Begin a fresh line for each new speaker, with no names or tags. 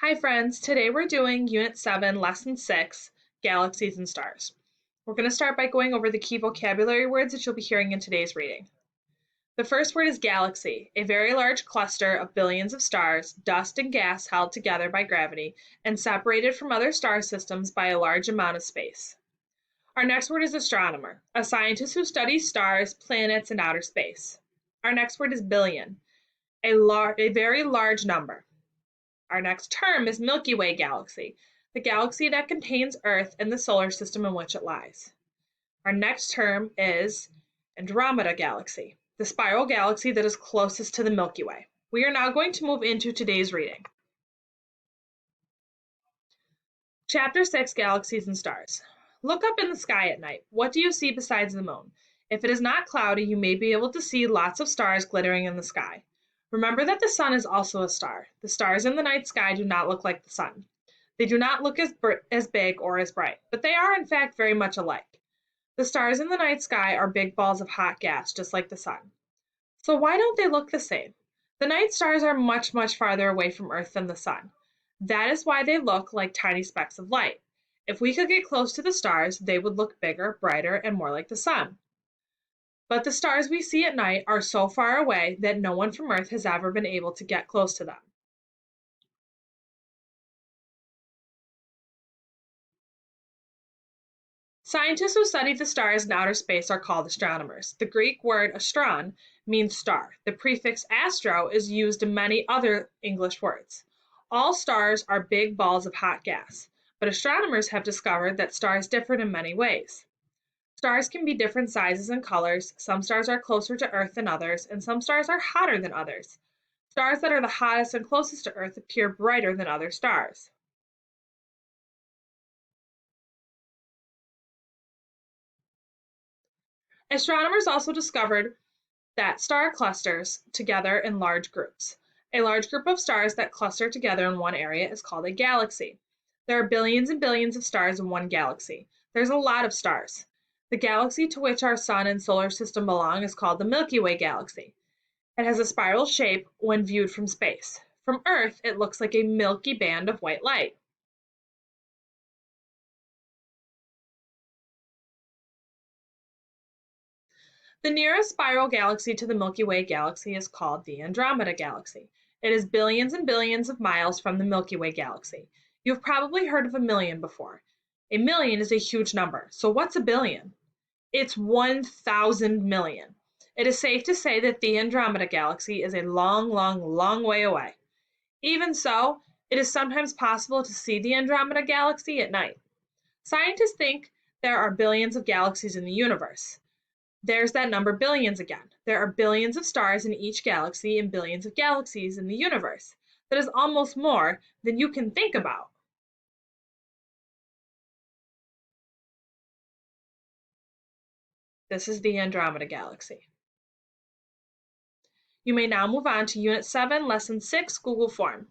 Hi friends, today we're doing Unit 7, Lesson 6, Galaxies and Stars. We're going to start by going over the key vocabulary words that you'll be hearing in today's reading. The first word is galaxy, a very large cluster of billions of stars, dust and gas held together by gravity, and separated from other star systems by a large amount of space. Our next word is astronomer, a scientist who studies stars, planets, and outer space. Our next word is billion, a very large number. Our next term is Milky Way Galaxy, the galaxy that contains Earth and the solar system in which it lies. Our next term is Andromeda Galaxy, the spiral galaxy that is closest to the Milky Way. We are now going to move into today's reading. Chapter 6, Galaxies and Stars. Look up in the sky at night. What do you see besides the moon? If it is not cloudy, you may be able to see lots of stars glittering in the sky. Remember that the sun is also a star. The stars in the night sky do not look like the sun. They do not look as big or as bright, but they are in fact very much alike. The stars in the night sky are big balls of hot gas, just like the sun. So why don't they look the same? The night stars are much, much farther away from Earth than the sun. That is why they look like tiny specks of light. If we could get close to the stars, they would look bigger, brighter, and more like the sun. But the stars we see at night are so far away that no one from Earth has ever been able to get close to them. Scientists who study the stars in outer space are called astronomers. The Greek word astron means star. The prefix astro is used in many other English words. All stars are big balls of hot gas, but astronomers have discovered that stars differ in many ways. Stars can be different sizes and colors. Some stars are closer to Earth than others, and some stars are hotter than others. Stars that are the hottest and closest to Earth appear brighter than other stars. Astronomers also discovered that star clusters together in large groups. A large group of stars that cluster together in one area is called a galaxy. There are billions and billions of stars in one galaxy. There's a lot of stars. The galaxy to which our sun and solar system belong is called the Milky Way Galaxy. It has a spiral shape when viewed from space. From Earth, it looks like a milky band of white light. The nearest spiral galaxy to the Milky Way Galaxy is called the Andromeda Galaxy. It is billions and billions of miles from the Milky Way Galaxy. You've probably heard of a million before. A million is a huge number. So what's a billion? It's 1,000 million. It is safe to say that the Andromeda Galaxy is a long, long, long way away. Even so, it is sometimes possible to see the Andromeda Galaxy at night. Scientists think there are billions of galaxies in the universe. There's that number billions again. There are billions of stars in each galaxy and billions of galaxies in the universe. That is almost more than you can think about. This is the Andromeda Galaxy. You may now move on to Unit 7, Lesson 6, Google Form.